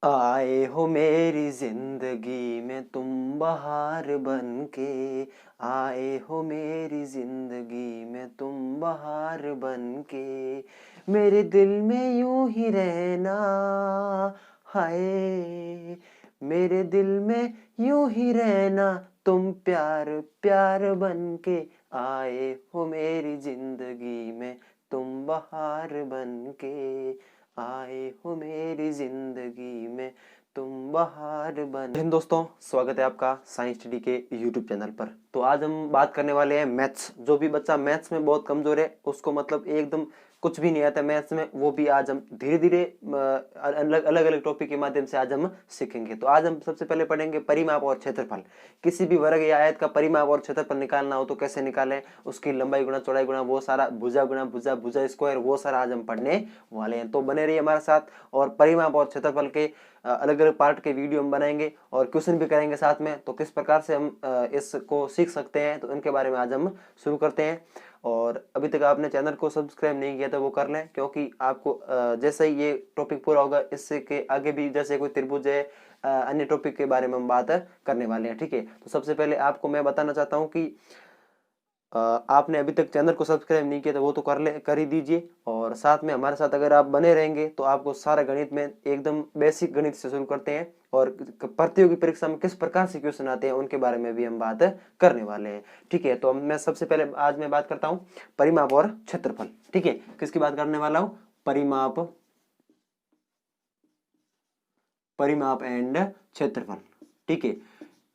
आए हो मेरी जिंदगी में तुम बहार बन के, आए हो मेरी जिंदगी में तुम बहार बन के, मेरे दिल में यूं ही रहना, हाय मेरे दिल में यूं ही रहना, तुम प्यार प्यार बन के, आए हो मेरी जिंदगी में तुम बहार बन के, आए हो मेरी जिंदगी में तुम बहार बन। हिंद दोस्तों, स्वागत है आपका साइंस स्टडी के यूट्यूब चैनल पर। तो आज हम बात करने वाले हैं मैथ्स। जो भी बच्चा मैथ्स में बहुत कमजोर है, उसको मतलब एकदम कुछ भी नहीं आता मैथ्स में, वो भी आज हम धीरे धीरे अलग अलग टॉपिक के माध्यम से आज हम सीखेंगे। तो आज हम सबसे पहले पढ़ेंगे परिमाप और क्षेत्रफल। किसी भी वर्ग या आयत का परिमाप और क्षेत्रफल निकालना हो तो कैसे निकालें, उसकी लंबाई गुणा चौड़ाई गुणा वो सारा, भुजा गुणा भुजा, भुजा स्क्वायर, वो सारा आज हम पढ़ने वाले हैं। तो बने रहिए हमारे साथ। और परिमाप और क्षेत्रफल के अलग अलग पार्ट के वीडियो हम बनाएंगे और क्वेश्चन भी करेंगे साथ में। तो किस प्रकार से हम इसको सीख सकते हैं, तो इनके बारे में आज हम शुरू करते हैं। और अभी तक आपने चैनल को सब्सक्राइब नहीं किया तो वो कर लें, क्योंकि आपको जैसे ही ये टॉपिक पूरा होगा, इससे के आगे भी जैसे कोई त्रिभुज है, अन्य टॉपिक के बारे में हम बात करने वाले हैं। ठीक है, तो सबसे पहले आपको मैं बताना चाहता हूँ कि आपने अभी तक चैनल को सब्सक्राइब नहीं किया तो वो तो कर ही दीजिए। और साथ में हमारे साथ अगर आप बने रहेंगे तो आपको सारा गणित में एकदम बेसिक गणित से शुरू करते हैं, और प्रतियोगी परीक्षा में किस प्रकार से क्वेश्चन आते हैं उनके बारे में भी हम बात करने वाले हैं। ठीक है, तो मैं सबसे पहले आज मैं बात करता हूँ परिमाप और क्षेत्रफल। ठीक है, किसकी बात करने वाला हूँ? परिमाप, परिमाप एंड क्षेत्रफल। ठीक है,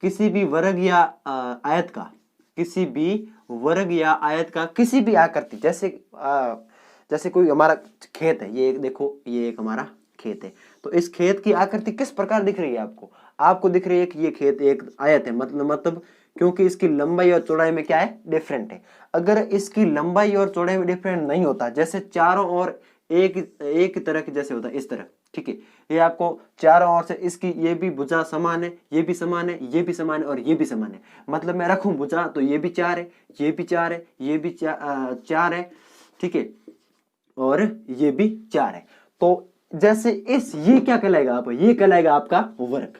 किसी भी वर्ग या आयत का, किसी भी वर्ग या आयत का किसी भी आकृति, जैसे कोई हमारा खेत है, ये देखो, ये एक हमारा खेत है। तो इस खेत की आकृति किस प्रकार दिख रही है आपको? आपको दिख रही है कि ये खेत एक आयत है, मतलब क्योंकि इसकी लंबाई और चौड़ाई में क्या है? डिफरेंट है। अगर इसकी लंबाई और चौड़ाई में डिफरेंट नहीं होता, जैसे चारों ओर एक तरह के जैसे होता है इस तरह, ठीक है, ये आपको चारों ओर से इसकी ये भी भुजा समान है, ये भी समान है, ये भी समान है और ये भी समान है। मतलब मैं रखूं भुजा तो ये भी 4 है, ये भी 4 है, ये भी 4 है, ठीक है, और ये भी 4 है। तो जैसे ये क्या कहलाएगा? आप ये कहलाएगा आपका वर्ग।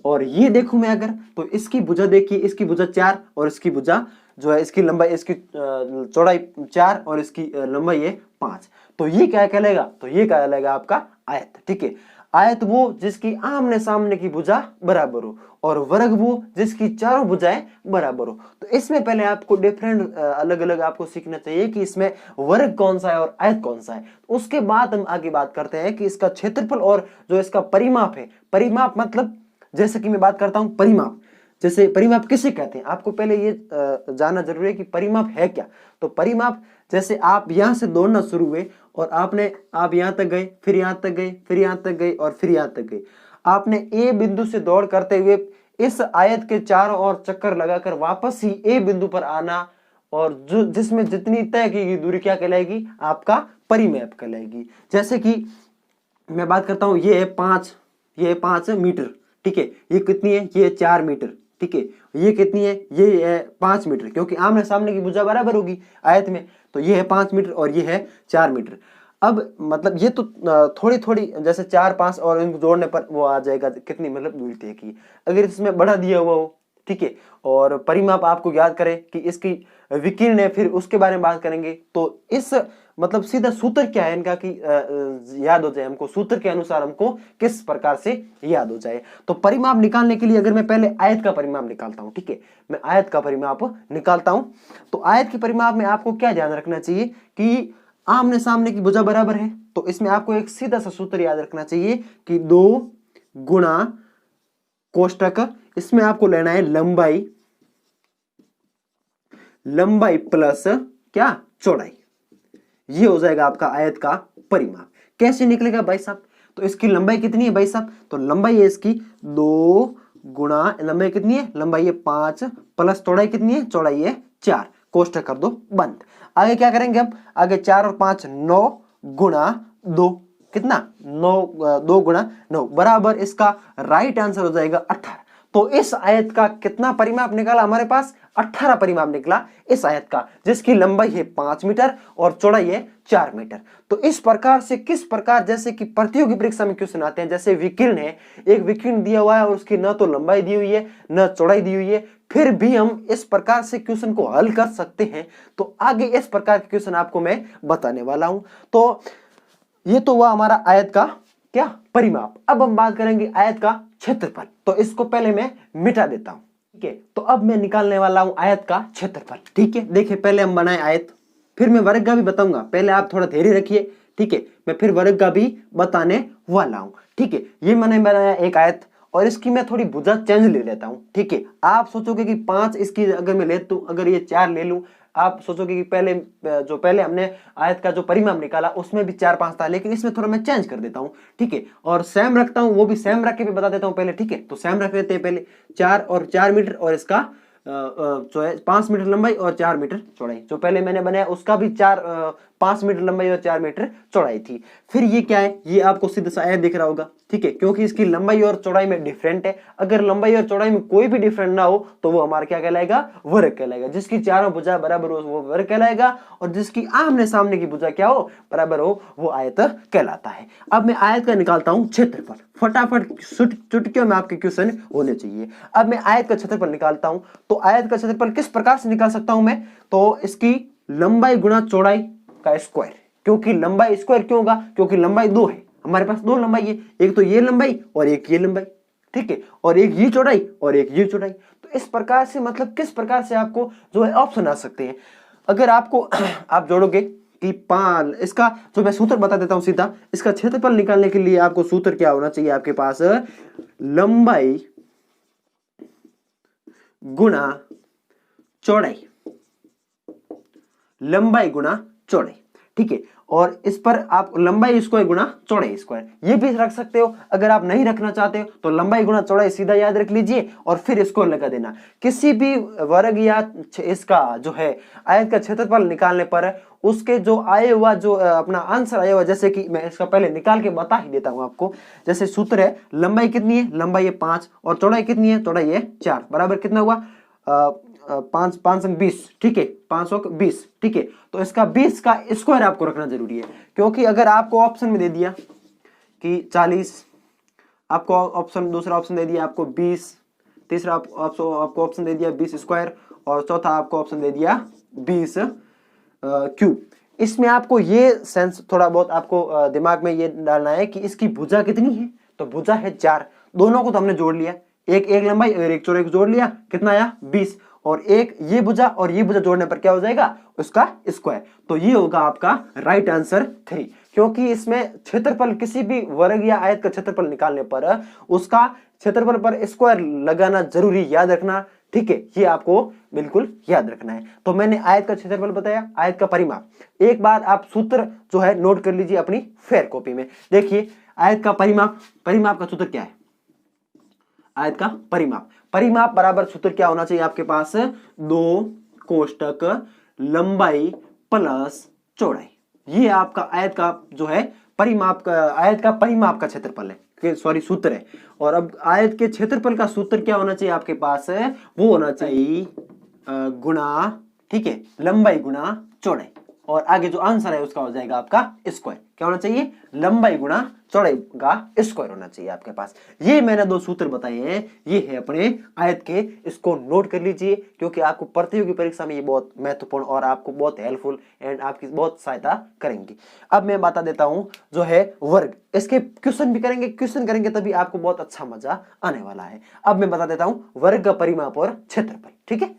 और ये देखूं मैं अगर, तो इसकी भुजा देखिए, इसकी भुजा 4 और इसकी भुजा जो है, इसकी लंबाई, इसकी चौड़ाई 4 और इसकी लंबाई है 5। तो ये क्या कहलाएगा? तो ये कहलाएगा आपका आयत। ठीक है, आयत वो जिसकी आमने सामने की भुजा बराबर हो, और वर्ग वो जिसकी चारों भुजाएं बराबर हो। तो इसमें पहले आपको डिफरेंट अलग अलग आपको सीखना चाहिए कि इसमें वर्ग कौन सा है और आयत कौन सा है। उसके बाद हम आगे बात करते हैं कि इसका क्षेत्रफल और जो इसका परिमाप है। परिमाप मतलब, जैसे कि मैं बात करता हूं परिमाप, जैसे परिमाप किसे कहते हैं, आपको पहले ये जानना जरूरी है कि परिमाप है क्या। तो परिमाप, जैसे आप यहां से दौड़ना शुरू हुए और आप यहां तक गए, फिर यहां तक गए, फिर यहां तक गए और फिर यहां तक गए। आपने ए बिंदु से दौड़ करते हुए इस आयत के चारों ओर चक्कर लगाकर वापस ही ए बिंदु पर आना, और जो जिसमें जितनी तय की गई दूरी क्या कहलाएगी? आपका परिमाप कहलाएगी। जैसे कि मैं बात करता हूं, ये है 5 मीटर। ठीक है, ये कितनी है? ये 4 मीटर। ठीक है, ये कितनी है? ये है 5 मीटर, क्योंकि आमने सामने की भुजा बराबर होगी आयत में। तो ये है 5 मीटर और ये है 4 मीटर। अब मतलब ये तो थोड़ी थोड़ी, जैसे 4 5 और इनको जोड़ने पर वो आ जाएगा कितनी, मतलब दूरी तय की। अगर इसमें बढ़ा दिया हुआ हो, ठीक है, और परिमाप आपको याद करें कि इसकी विकीर्ण है, फिर उसके बारे में बात करेंगे। तो इस मतलब सीधा सूत्र क्या है इनका कि याद हो जाए हमको, सूत्र के अनुसार हमको किस प्रकार से याद हो जाए। तो परिमाप निकालने के लिए अगर मैं पहले आयत का परिमाप निकालता हूं, ठीक है, मैं आयत का परिमाप निकालता हूं। तो आयत के परिमाप में आपको क्या ध्यान रखना चाहिए कि आमने सामने की भुजा बराबर है। तो इसमें आपको एक सीधा सा सूत्र याद रखना चाहिए कि 2 गुणा कोष्टक, इसमें आपको लेना है लंबाई प्लस क्या? चौड़ाई। ये हो जाएगा आपका आयत का परिमाप। कैसे निकलेगा भाई साहब? तो इसकी लंबाई कितनी है भाई साहब? तो लंबाई है इसकी 2 गुणा, लंबाई कितनी है? लंबाई है 5 प्लस चौड़ाई कितनी है? चौड़ाई है 4। कोष्टक कर दो बंद। आगे क्या करेंगे हम? आगे 4 और 5 9 गुणा 2, कितना? 9, 2 गुणा 9 बराबर, इसका राइट आंसर हो जाएगा 18। तो इस आयत का कितना परिमाप निकाला हमारे पास? 18 परिमाप निकला इस आयत का, जिसकी लंबाई है 5 मीटर और चौड़ाई है 4 मीटर। तो इस प्रकार से किस प्रकार, जैसे कि प्रतियोगी परीक्षा में क्वेश्चन आते हैं, जैसे विकीर्ण है, एक विकीर्ण दिया हुआ है और उसकी न तो लंबाई दी हुई है न चौड़ाई दी हुई है, फिर भी हम इस प्रकार से क्वेश्चन को हल कर सकते हैं। तो आगे इस प्रकार के क्वेश्चन आपको मैं बताने वाला हूं। तो ये तो हुआ हमारा आयत का क्या? परिमाप। अब हम बात करेंगे आयत का क्षेत्रफल। तो इसको पहले मैं मिटा देता हूं, ठीक है। तो अब मैं निकालने वाला हूं आयत का क्षेत्रफल, ठीक है। देखिए पहले हम बनाए आयत, फिर मैं वर्ग का भी बताऊंगा, पहले आप थोड़ा धैर्य रखिए, ठीक है। मैं फिर वर्ग का भी बताने वाला हूं, ठीक है। ये मैंने बनाया एक आयत और इसकी मैं थोड़ी भुजा चेंज ले लेता हूं, ठीक है। आप सोचोगे कि 5 इसकी अगर मैं ले लूं, अगर ये 4 ले लूं, आप सोचोगे कि पहले हमने आयत का जो परिमाप निकाला उसमें भी 4-5 था, लेकिन इसमें थोड़ा मैं चेंज कर देता हूं, ठीक है। और सेम रखता हूं, वो भी सेम रख के भी बता देता हूं पहले, ठीक है। तो सेम रख लेते हैं पहले, 4 और 4 मीटर और इसका जो है 5 मीटर लंबाई और 4 मीटर चौड़ाई। जो पहले मैंने बनाया उसका भी 5 मीटर लंबाई और 4 मीटर चौड़ाई थी। फिर ये क्या है? ये आपको सीधा सा आयत दिख रहा होगा, ठीक है, क्योंकि इसकी लंबाई और चौड़ाई में डिफरेंट है। अगर लंबाई और चौड़ाई में कोई भी डिफरेंट ना हो तो वो हमारा क्या कहलाएगा? वर्ग कहलाएगा। जिसकी चारों भुजा बराबर हो वो वर्ग कहलाएगा, और जिसकी आमने सामने की भुजा क्या हो? बराबर हो, वो आयत कहलाता है। अब मैं आयत का निकालता हूं क्षेत्रफल, फटाफट चुटकियों में आपके क्वेश्चन होने चाहिए। अब मैं आयत का क्षेत्रफल निकालता हूं। तो आयत का क्षेत्रफल किस प्रकार से निकाल सकता हूं मैं? तो इसकी लंबाई गुणा चौड़ाई का स्क्वायर। क्योंकि लंबाई स्क्वायर क्यों होगा? क्योंकि लंबाई 2 है, हमारे पास 2 लंबाई है, एक तो ये लंबाई और एक ये लंबाई, ठीक है, और एक ये चौड़ाई और एक ये चौड़ाई। तो इस प्रकार से, मतलब किस प्रकार से आपको जो है ऑप्शन आ सकते हैं। अगर आपको आप जोड़ोगे कि इसका जो मैं सूत्र बता देता हूं सीधा, इसका क्षेत्रफल निकालने के लिए आपको सूत्र क्या होना चाहिए आपके पास? लंबाई गुणा चौड़ाई, लंबाई गुणा चौड़ाई, ठीक है। और इस पर आप लंबाई स्क्वायर गुणा चौड़ाई स्क्वायर ये भी रख सकते हो। अगर आप नहीं रखना चाहते हो तो लंबाई गुणा चौड़ाई सीधा याद रख लीजिए और फिर स्क्वायर लगा देना। किसी भी वर्ग या इसका जो है आयत का क्षेत्रफल निकालने पर उसके जो आए हुआ जो अपना आंसर आया हुआ, जैसे कि मैं इसका पहले निकाल के बता ही देता हूं आपको। जैसे सूत्र है, लंबाई कितनी है? लंबाई है 5 और चौड़ाई कितनी है? चौड़ाई है 4, बराबर कितना हुआ? 5 संग 20, ठीक है, 520, ठीक है। तो इसका 20 का स्क्वायर आपको रखना जरूरी है, क्योंकि अगर आपको ऑप्शन में दे दिया कि 40, आपको ऑप्शन दूसरा ऑप्शन दे दिया आपको 20, तीसरा आपको ऑप्शन दे दिया 20 स्क्वायर, और चौथा आपको ऑप्शन दे दिया 20 क्यूब। इसमें आपको ये सेंस थोड़ा बहुत आपको दिमाग में ये डालना है कि इसकी भुजा कितनी है? तो भुजा है 4, दोनों को तो हमने जोड़ लिया, एक लंबाई और एक चौड़ाई को जोड़ लिया, कितना आया? 20, और एक ये भुजा और ये भुजा जोड़ने पर क्या हो जाएगा? उसका स्क्वायर। तो ये होगा आपका राइट आंसर 3, क्योंकि इसमें क्षेत्रफल किसी भी वर्ग या आयत का क्षेत्रफल निकालने पर उसका क्षेत्रफल पर स्क्वायर लगाना जरूरी, याद रखना, ठीक है। ये आपको बिल्कुल याद रखना है। तो मैंने आयत का क्षेत्रफल बताया, आयत का परिमाप। एक बार आप सूत्र जो है नोट कर लीजिए अपनी फेयर कॉपी में। देखिए आयत का परिमाप का सूत्र क्या है? आयत का परिमाप बराबर सूत्र क्या होना चाहिए आपके पास? 2 कोष्टक लंबाई प्लस चौड़ाई। ये आपका आयत का जो है आयत का परिमाप का क्षेत्रफल है, सॉरी सूत्र है। और अब आयत के क्षेत्रफल का सूत्र क्या होना चाहिए आपके पास? वो होना चाहिए गुणा, ठीक है, लंबाई गुणा चौड़ाई, और आगे जो आंसर है उसका हो जाएगा आपका स्क्वायर। क्या होना चाहिए? लंबाई गुणा चौड़ाई का स्क्वायर होना चाहिए आपके पास। ये मैंने 2 सूत्र बताए हैं, ये है अपने आयत के, इसको नोट कर लीजिए, क्योंकि आपको प्रतियोगी परीक्षा में ये बहुत महत्वपूर्ण और आपको बहुत हेल्पफुल एंड आपकी बहुत सहायता करेंगे। अब मैं बता देता हूं जो है वर्ग, इसके क्वेश्चन भी करेंगे तभी आपको बहुत अच्छा मजा आने वाला है। अब मैं बता देता हूं वर्ग का परिमाप और क्षेत्रफल, ठीक है।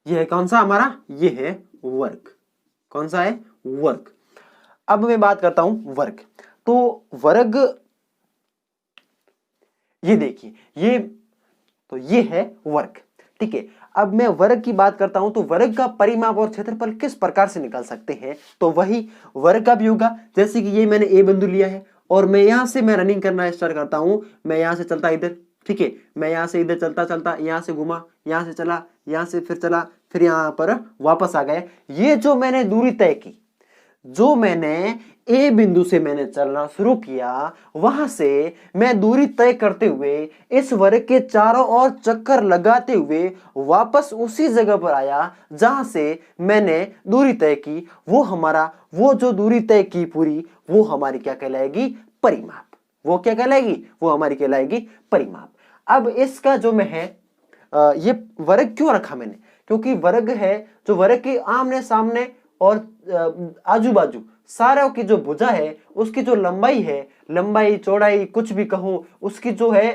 ये है कौन सा हमारा? ये है वर्ग। कौन सा है? वर्ग। अब मैं बात करता हूं वर्ग। तो वर्ग, ये देखिए, ये है वर्ग, ठीक है। अब मैं वर्ग की बात करता हूं, तो वर्ग का परिमाप और क्षेत्रफल किस प्रकार से निकाल सकते हैं? तो वही वर्ग का भी होगा, जैसे कि ये मैंने ए बिंदु लिया है और मैं यहाँ से मैं रनिंग करना स्टार्ट करता हूँ, मैं यहाँ से चलता इधर, ठीक है, मैं यहाँ से इधर चलता चलता यहाँ से घुमा, यहाँ से चला, यहाँ से फिर चला, फिर यहाँ पर वापस आ गए। ये जो मैंने दूरी तय की, जो मैंने ए बिंदु से मैंने चलना शुरू किया, वहां से मैं दूरी तय करते हुए इस वर्ग के चारों ओर चक्कर लगाते हुए वापस उसी जगह पर आया जहां से मैंने दूरी तय की। वो जो दूरी तय की पूरी, वो हमारी क्या कहलाएगी? परिमाप। वो क्या कहलाएगी? वो हमारी कहलाएगी परिमाप। अब इसका जो मैं है ये वर्ग क्यों रखा मैंने? क्योंकि वर्ग है जो वर्ग के आमने सामने और आजू बाजू सारों की जो भुजा है, उसकी जो लंबाई है, लंबाई चौड़ाई कुछ भी कहो, उसकी जो है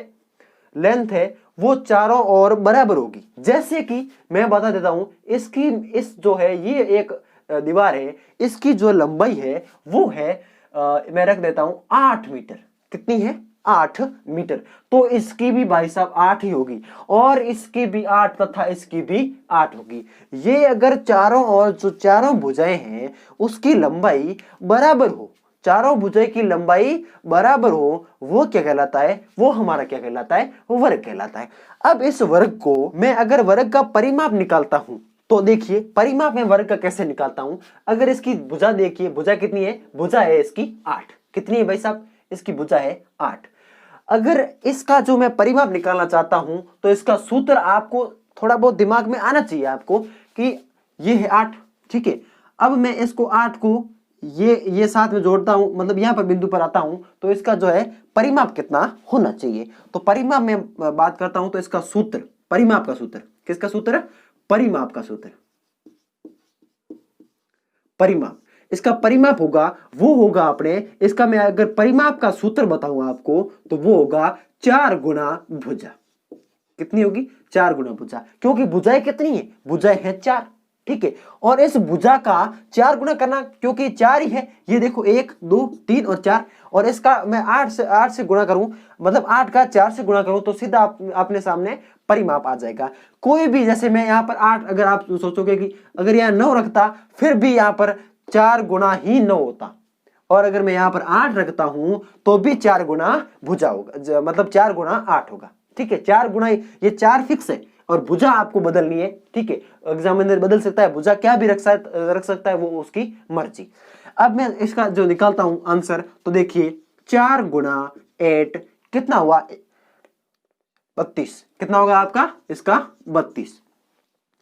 लेंथ है, वो चारों ओर बराबर होगी। जैसे कि मैं बता देता हूं, इस जो है ये एक दीवार है, इसकी जो लंबाई है वो है मैं रख देता हूं 8 मीटर। कितनी है? 8 मीटर। तो इसकी भी भाई साहब 8 ही होगी, और इसकी भी 8 तथा इसकी भी 8 होगी। ये अगर चारों ओर जो चारों भुजाएं हैं उसकी लंबाई बराबर हो, चारों भुजाएं की लंबाई बराबर हो, वो क्या कहलाता है? वो हमारा क्या कहलाता है? वो वर्ग कहलाता है। अब इस वर्ग को मैं अगर वर्ग का परिमाप निकालता हूं, तो देखिए परिमाप में वर्ग का कैसे निकालता हूं। अगर इसकी भुजा देखिए, भुजा कितनी है? भुजा है इसकी 8। कितनी है भाई साहब? इसकी भुजा है 8। अगर इसका जो मैं परिमाप निकालना चाहता हूं, तो इसका सूत्र आपको थोड़ा बहुत दिमाग में आना चाहिए आपको कि ये है 8, ठीक है। अब मैं इसको 8 को ये साथ में जोड़ता हूं, मतलब यहां पर बिंदु पर आता हूं, तो इसका जो है परिमाप कितना होना चाहिए। तो परिमाप में बात करता हूं, तो इसका सूत्र, परिमाप का सूत्र, किसका सूत्र? परिमाप का सूत्र। परिमाप, इसका परिमाप होगा, वो होगा अपने, इसका मैं अगर परिमाप का सूत्र बताऊं आपको, तो वो होगा 4 गुना भुजा। कितनी होगी? 4 गुना भुजा। क्योंकि भुजाएं कितनी है? भुजाएं है 4, ठीक है। और इस भुजा का 4 गुना करना, क्योंकि 4 ही है, ये देखो 1 2 3 और 4, और इसका मैं 8 से गुणा करूं, मतलब 8 का 4 से गुणा करूं, तो सीधा अपने सामने परिमाप आ जाएगा। कोई भी, जैसे मैं यहाँ पर 8, अगर आप सोचोगे कि अगर यहाँ 9 रखता, फिर भी यहाँ पर 4 गुना ही 9 होता, और अगर मैं यहां पर 8 रखता हूं तो भी 4 गुना भुजा होगा, मतलब 4 गुना 8 होगा, ठीक है। 4 गुना, ये 4 फिक्स है, और भुजा आपको बदलनी है, ठीक है। एग्जामिनर बदल सकता है, भुजा क्या भी रख सकता है, वो उसकी मर्जी। अब मैं इसका जो निकालता हूं आंसर, तो देखिए 4 गुना 8 कितना हुआ? 32। कितना होगा आपका? इसका 32।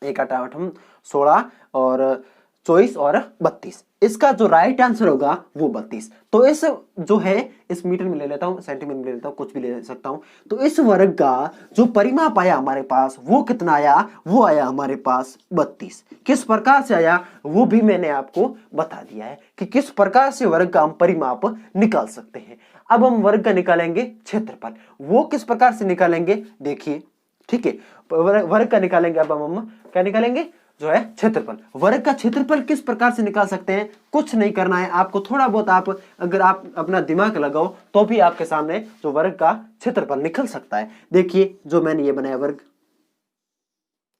1 8 8 16 और 24 और 32। इसका जो राइट आंसर होगा वो 32। तो इस जो है, इस मीटर में ले लेता हूं, सेंटीमीटर में ले लेता हूं, कुछ भी ले सकता हूं। तो इस वर्ग का जो परिमाप आया हमारे पास, वो कितना आया? वो आया हमारे पास 32। किस प्रकार से आया वो भी मैंने आपको बता दिया है कि किस प्रकार से वर्ग का हम परिमाप निकाल सकते हैं। अब हम वर्ग का निकालेंगे क्षेत्रफल। वो किस प्रकार से निकालेंगे देखिए, ठीक है। वर्ग का निकालेंगे, अब हम क्या निकालेंगे? जो है क्षेत्रफल। वर्ग का क्षेत्रफल किस प्रकार से निकाल सकते हैं? कुछ नहीं करना है आपको, थोड़ा बहुत आप अगर आप अपना दिमाग लगाओ तो भी आपके सामने जो वर्ग का क्षेत्रफल निकल सकता है। देखिए जो मैंने ये बनाया वर्ग,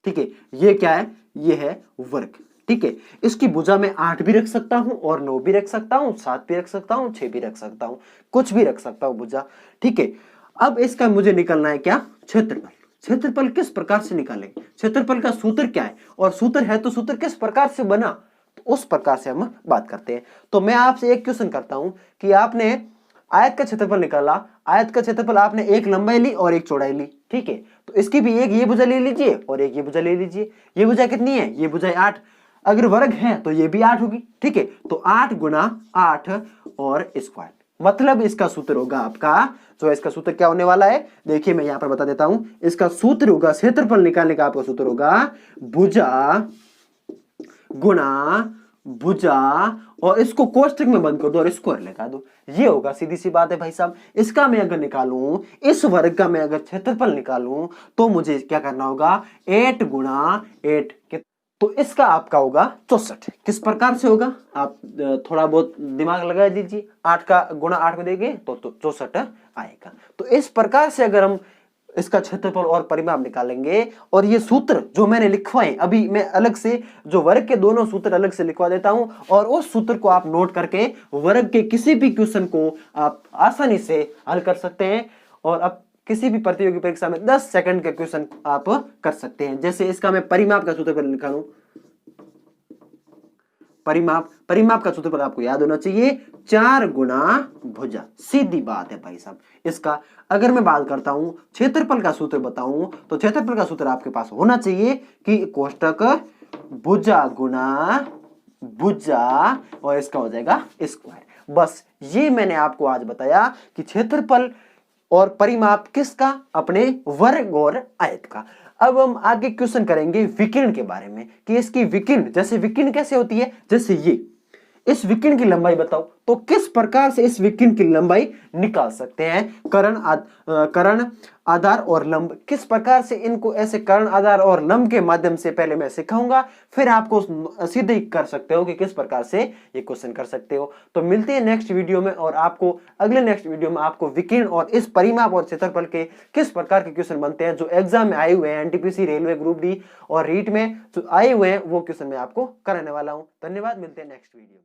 ठीक है, ये क्या है? ये है वर्ग, ठीक है। इसकी भुजा में 8 भी रख सकता हूं, और 9 भी रख सकता हूं, 7 भी रख सकता हूं, 6 भी रख सकता हूं, कुछ भी रख सकता हूं भुजा, ठीक है। अब इसका मुझे निकलना है क्या? क्षेत्रफल। क्षेत्रफल किस प्रकार से निकालेंगे? क्षेत्रफल का सूत्र क्या है? और सूत्र है तो सूत्र किस प्रकार से बना, तो उस प्रकार से हम बात करते हैं। तो मैं आपसे एक क्वेश्चन करता हूं कि आपने आयत का क्षेत्रफल निकाला, आयत का क्षेत्रफल आपने एक लंबाई ली और एक चौड़ाई ली, ठीक है। तो इसकी भी एक ये भुजा ले लीजिए और एक ये भुजा ले लीजिए। ये भुजा कितनी है? ये भुजा 8। अगर वर्ग है तो ये भी 8 होगी, ठीक है। तो 8 गुना 8 और स्क्वायर, मतलब इसका सूत्र होगा आपका, जो इसका सूत्र क्या होने वाला है देखिए, मैं यहां पर बता देता हूं। इसका सूत्र होगा, क्षेत्रफल निकालने का आपका सूत्र होगा भुजा गुणा भुजा, और इसको कोष्टक में बंद कर दो और स्क्वायर लगा दो। ये होगा, सीधी सी बात है भाई साहब। इसका मैं अगर निकालूं, इस वर्ग का मैं अगर क्षेत्रफल निकालूं, तो मुझे क्या करना होगा? 8 गुणा 8, तो इसका आपका होगा 64। किस प्रकार से होगा? आप थोड़ा बहुत दिमाग लगा दीजिए, 8 का गुणा 8 में देंगे तो 64 आएगा। तो इस प्रकार से अगर हम इसका क्षेत्रफल और परिमाप निकालेंगे। और ये सूत्र जो मैंने लिखवाए अभी, मैं अलग से जो वर्ग के दोनों सूत्र अलग से लिखवा देता हूं, और उस सूत्र को आप नोट करके वर्ग के किसी भी क्वेश्चन को आप आसानी से हल कर सकते हैं। और अब किसी भी प्रतियोगी परीक्षा में 10 सेकंड के क्वेश्चन आप कर सकते हैं। जैसे इसका मैं परिमाप का सूत्र लिखा लूं, परिमाप का सूत्र आपको याद होना चाहिए, 4 गुना भुजा। सीधी बात है भाई साहब। इसका अगर मैं बात करता हूं क्षेत्रफल का सूत्र बताऊं, तो क्षेत्रफल का सूत्र आपके पास होना चाहिए कि कोष्टक भुजा गुना भुजा, और इसका हो जाएगा स्क्वायर। बस ये मैंने आपको आज बताया कि क्षेत्रफल और परिमाप किसका, अपने वर्ग और आयत का। अब हम आगे क्वेश्चन करेंगे विकिरण के बारे में कि इसकी विकिरण, जैसे विकिरण कैसे होती है, जैसे ये इस विकिरण की लंबाई बताओ, तो किस प्रकार से इस विकिरण की लंबाई निकाल सकते हैं। कर्ण, आधार और लंब, किस प्रकार से इनको ऐसे कर्ण, आधार और लंब के माध्यम से पहले मैं सिखाऊंगा, फिर आपको सीधे ही कर सकते हो कि किस प्रकार से ये क्वेश्चन कर सकते हो। तो मिलते हैं नेक्स्ट वीडियो में, और आपको अगले नेक्स्ट वीडियो में आपको विकिरण और इस परिमाप और क्षेत्रफल के किस प्रकार के क्वेश्चन बनते हैं जो एग्जाम में आए हुए हैं, एनटीपीसी, रेलवे ग्रुप डी और रीट में जो आए हुए हैं, वो क्वेश्चन मैं आपको कराने वाला हूं। धन्यवाद, मिलते हैं नेक्स्ट वीडियो में।